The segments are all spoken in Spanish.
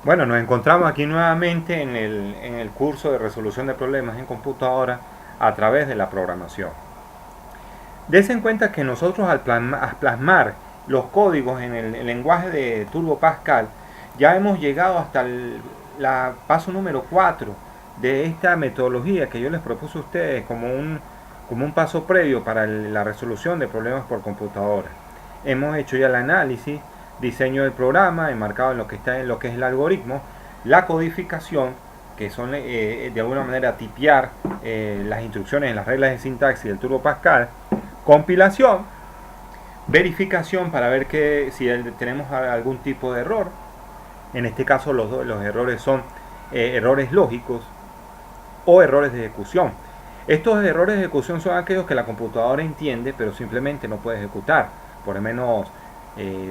Bueno, nos encontramos aquí nuevamente en el curso de resolución de problemas en computadora a través de la programación. Dese en cuenta que nosotros al plasmar los códigos en el lenguaje de Turbo Pascal, ya hemos llegado hasta el paso número 4 de esta metodología que yo les propuse a ustedes como un paso previo para la resolución de problemas por computadora. Hemos hecho ya el análisis, diseño del programa, enmarcado en lo que está en lo que es el algoritmo, la codificación, que son de alguna manera tipear las instrucciones en las reglas de sintaxis del Turbo Pascal, compilación, verificación para ver si tenemos algún tipo de error. En este caso los errores son errores lógicos o errores de ejecución. Estos errores de ejecución son aquellos que la computadora entiende pero simplemente no puede ejecutar. Por lo menos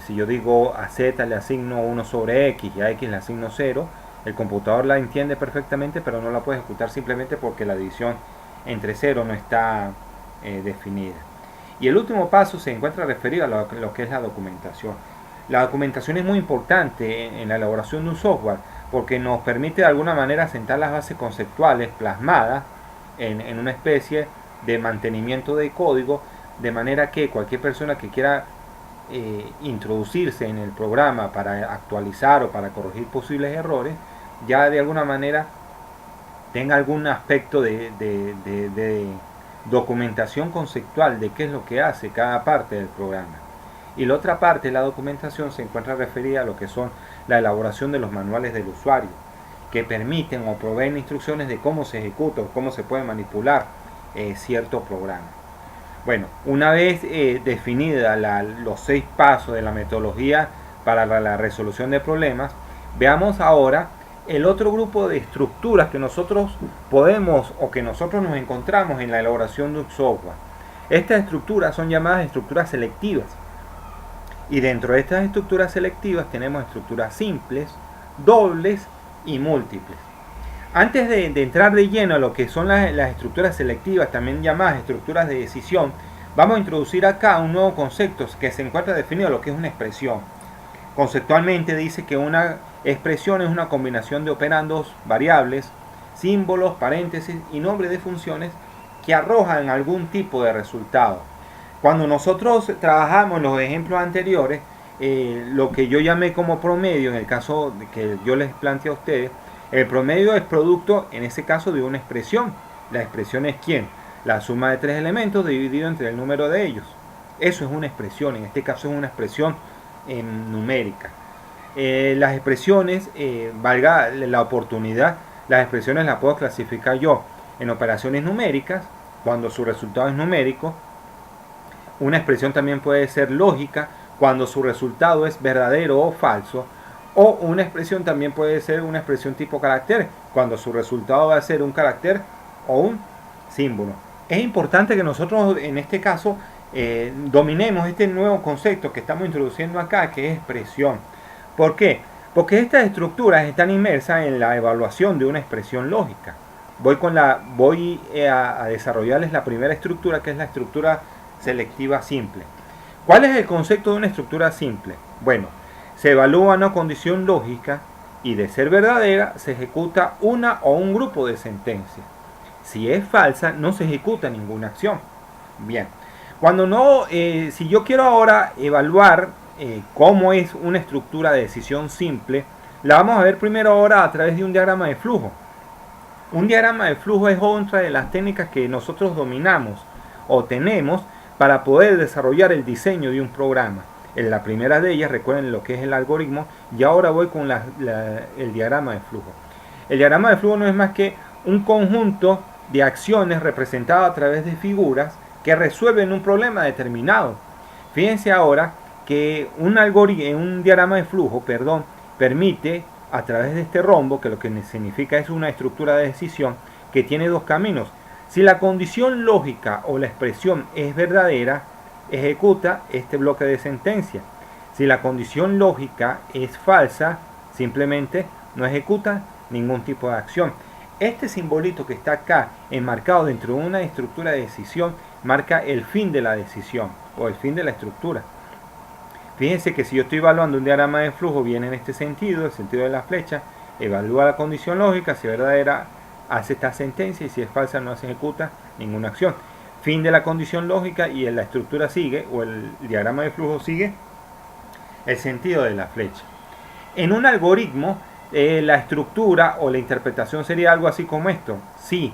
si yo digo a Z le asigno 1 sobre X y a X le asigno 0, el computador la entiende perfectamente pero no la puede ejecutar simplemente porque la división entre 0 no está definida. Y el último paso se encuentra referido a lo que es la documentación. La documentación es muy importante en la elaboración de un software porque nos permite de alguna manera sentar las bases conceptuales plasmadas en una especie de mantenimiento de código, de manera que cualquier persona que quiera introducirse en el programa para actualizar o para corregir posibles errores, ya de alguna manera tenga algún aspecto de documentación conceptual de qué es lo que hace cada parte del programa. Y la otra parte de la documentación se encuentra referida a lo que son la elaboración de los manuales del usuario, que permiten o proveen instrucciones de cómo se ejecuta o cómo se puede manipular cierto programa. Bueno, una vez definida los 6 pasos de la metodología para la resolución de problemas, veamos ahora el otro grupo de estructuras que nosotros podemos o que nosotros nos encontramos en la elaboración de un software. Estas estructuras son llamadas estructuras selectivas. Y dentro de estas estructuras selectivas tenemos estructuras simples, dobles y múltiples. Antes de entrar de lleno a lo que son las estructuras selectivas, también llamadas estructuras de decisión, vamos a introducir acá un nuevo concepto que se encuentra definido lo que es una expresión. Conceptualmente dice que una expresión es una combinación de operandos, variables, símbolos, paréntesis y nombres de funciones que arrojan algún tipo de resultado. Cuando nosotros trabajamos en los ejemplos anteriores, lo que yo llamé como promedio, en el caso de que yo les planteé a ustedes, el promedio es producto, en ese caso, de una expresión. La expresión es ¿quién? La suma de 3 elementos dividido entre el número de ellos. Eso es una expresión, en este caso es una expresión numérica. Las expresiones, valga la oportunidad, las expresiones las puedo clasificar yo en operaciones numéricas, cuando su resultado es numérico. Una expresión también puede ser lógica, cuando su resultado es verdadero o falso. O una expresión también puede ser una expresión tipo carácter, cuando su resultado va a ser un carácter o un símbolo. Es importante que nosotros en este caso dominemos este nuevo concepto que estamos introduciendo acá, que es expresión. ¿Por qué? Porque estas estructuras están inmersas en la evaluación de una expresión lógica. Voy a desarrollarles la primera estructura, que es la estructura selectiva simple. ¿Cuál es el concepto de una estructura simple? Bueno, se evalúa una condición lógica y de ser verdadera se ejecuta una o un grupo de sentencias. Si es falsa, no se ejecuta ninguna acción. Bien, si yo quiero ahora evaluar cómo es una estructura de decisión simple, la vamos a ver primero ahora a través de un diagrama de flujo. Un diagrama de flujo es otra de las técnicas que nosotros dominamos o tenemos para poder desarrollar el diseño de un programa. En la primera de ellas, recuerden lo que es el algoritmo, y ahora voy con el diagrama de flujo. El diagrama de flujo no es más que un conjunto de acciones representadas a través de figuras que resuelven un problema determinado. Fíjense ahora que un diagrama de flujo, permite a través de este rombo, que lo que significa es una estructura de decisión que tiene dos caminos. Si la condición lógica o la expresión es verdadera, ejecuta este bloque de sentencia. Si la condición lógica es falsa, simplemente no ejecuta ningún tipo de acción. Este simbolito que está acá enmarcado dentro de una estructura de decisión marca el fin de la decisión o el fin de la estructura. Fíjense que si yo estoy evaluando un diagrama de flujo, viene en este sentido, el sentido de la flecha, evalúa la condición lógica, si es verdadera hace esta sentencia y si es falsa no se ejecuta ninguna acción. Fin de la condición lógica y la estructura sigue, o el diagrama de flujo sigue el sentido de la flecha. En un algoritmo, la estructura o la interpretación sería algo así como esto. Si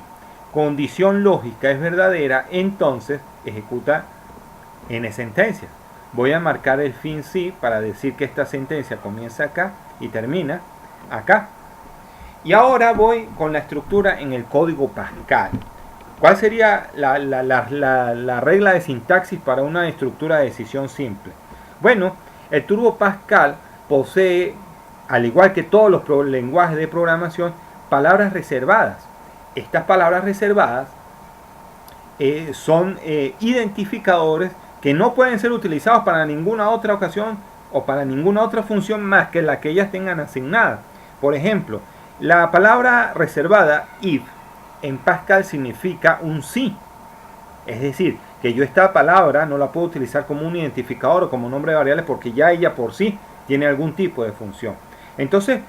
condición lógica es verdadera, entonces ejecuta n sentencias. Voy a marcar el fin sí para decir que esta sentencia comienza acá y termina acá. Y ahora voy con la estructura en el código Pascal. ¿Cuál sería la regla de sintaxis para una estructura de decisión simple? Bueno, el Turbo Pascal posee, al igual que todos los lenguajes de programación, palabras reservadas. Estas palabras reservadas son identificadores que no pueden ser utilizados para ninguna otra ocasión o para ninguna otra función más que la que ellas tengan asignada. Por ejemplo, la palabra reservada if en Pascal significa un sí. Es decir, que yo esta palabra no la puedo utilizar como un identificador o como nombre de variables porque ya ella por sí tiene algún tipo de función. Entonces,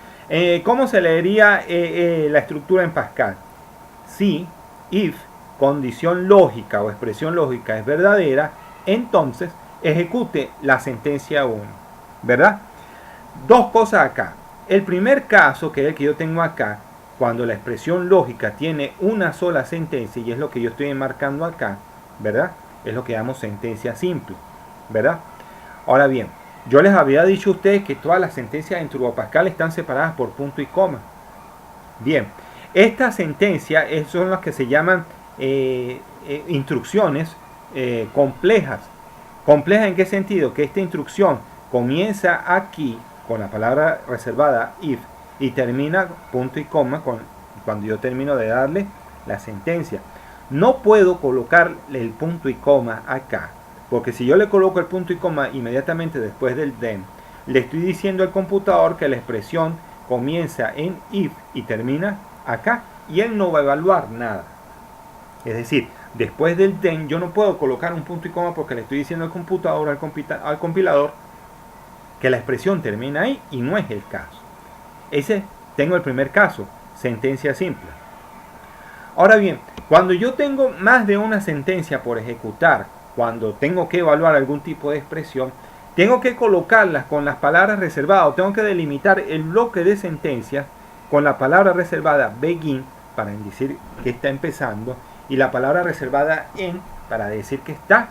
¿cómo se leería la estructura en Pascal? Si if condición lógica o expresión lógica es verdadera, entonces ejecute la sentencia 1, ¿verdad? Dos cosas acá. El primer caso, que es el que yo tengo acá, cuando la expresión lógica tiene una sola sentencia, y es lo que yo estoy marcando acá, ¿verdad? Es lo que llamamos sentencia simple, ¿verdad? Ahora bien, yo les había dicho a ustedes que todas las sentencias en Turbo Pascal están separadas por punto y coma. Bien, estas sentencias son las que se llaman instrucciones complejas. ¿Complejas en qué sentido? Que esta instrucción comienza aquí con la palabra reservada if y termina punto y coma cuando yo termino de darle la sentencia. No puedo colocar el punto y coma acá, porque si yo le coloco el punto y coma inmediatamente después del then, le estoy diciendo al computador que la expresión comienza en if y termina acá, y él no va a evaluar nada. Es decir, después del then yo no puedo colocar un punto y coma porque le estoy diciendo al computador, al compilador, que la expresión termina ahí, y no es el caso. Ese tengo el primer caso, sentencia simple. Ahora bien, cuando yo tengo más de una sentencia por ejecutar, cuando tengo que evaluar algún tipo de expresión, tengo que colocarlas con las palabras reservadas, o tengo que delimitar el bloque de sentencias con la palabra reservada begin para decir que está empezando y la palabra reservada end para decir que está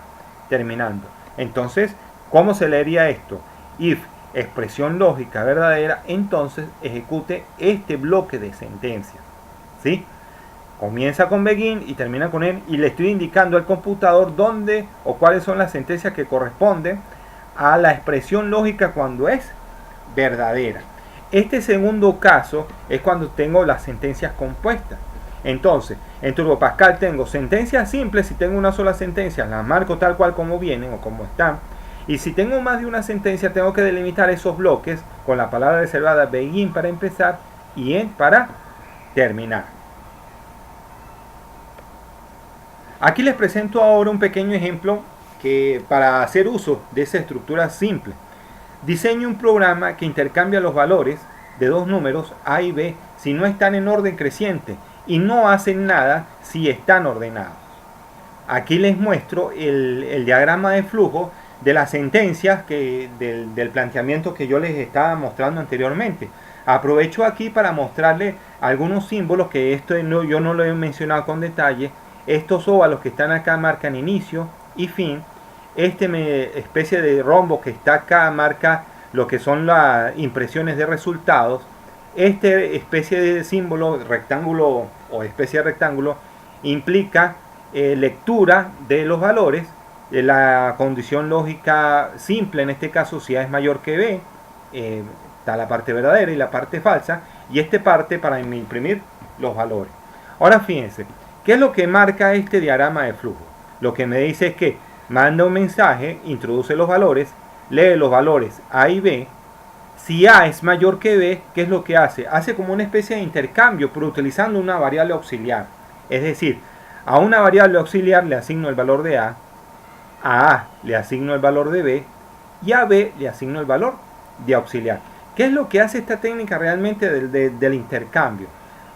terminando. Entonces, ¿cómo se leería esto? If expresión lógica verdadera, entonces ejecute este bloque de sentencias, ¿sí? Comienza con begin y termina con end, y le estoy indicando al computador dónde o cuáles son las sentencias que corresponden a la expresión lógica cuando es verdadera. Este segundo caso es cuando tengo las sentencias compuestas. Entonces, en Turbo Pascal tengo sentencias simples. Si tengo una sola sentencia, las marco tal cual como vienen o como están. Y si tengo más de una sentencia, tengo que delimitar esos bloques con la palabra reservada begin para empezar y end para terminar. Aquí les presento ahora un pequeño ejemplo que para hacer uso de esa estructura simple. Diseño un programa que intercambia los valores de dos números A y B si no están en orden creciente y no hacen nada si están ordenados. Aquí les muestro el diagrama de flujo de las sentencias del planteamiento que yo les estaba mostrando anteriormente. Aprovecho aquí para mostrarles algunos símbolos que yo no lo he mencionado con detalle. Estos óvalos que están acá marcan inicio y fin. Especie de rombo que está acá marca lo que son las impresiones de resultados. Especie de símbolo rectángulo o especie de rectángulo implica lectura de los valores. La condición lógica simple, en este caso si A es mayor que B, está la parte verdadera y la parte falsa, y parte para imprimir los valores. Ahora fíjense, ¿qué es lo que marca este diagrama de flujo? Lo que me dice es que manda un mensaje, introduce los valores, lee los valores A y B. Si A es mayor que B, ¿qué es lo que hace? Hace como una especie de intercambio, pero utilizando una variable auxiliar. Es decir, a una variable auxiliar le asigno el valor de A le asigno el valor de B, y a B le asigno el valor de auxiliar. ¿Qué es lo que hace esta técnica realmente del intercambio?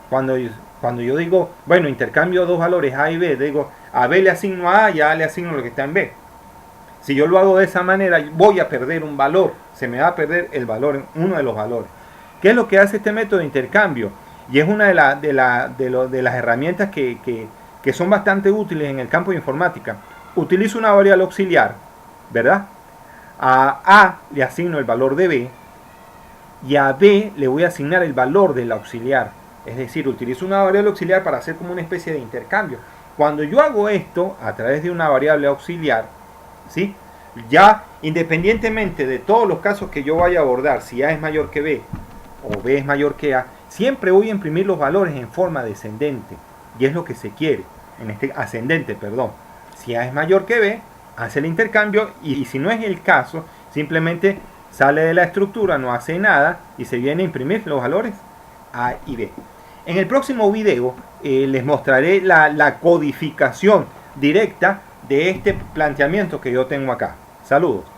Cuando yo digo, bueno, intercambio dos valores A y B, digo, a B le asigno A y a A le asigno lo que está en B. Si yo lo hago de esa manera, voy a perder un valor, se me va a perder el valor, uno de los valores. ¿Qué es lo que hace este método de intercambio? Y es una de las herramientas que son bastante útiles en el campo de informática. Utilizo una variable auxiliar, ¿verdad? A A le asigno el valor de B y a B le voy a asignar el valor del auxiliar. Es decir, utilizo una variable auxiliar para hacer como una especie de intercambio. Cuando yo hago esto a través de una variable auxiliar, ¿sí? Ya independientemente de todos los casos que yo vaya a abordar, si A es mayor que B o B es mayor que A, siempre voy a imprimir los valores en forma descendente, y es lo que se quiere, en este ascendente, perdón. Si A es mayor que B, hace el intercambio, y si no es el caso, simplemente sale de la estructura, no hace nada y se viene a imprimir los valores A y B. En el próximo video les mostraré la codificación directa de este planteamiento que yo tengo acá. Saludos.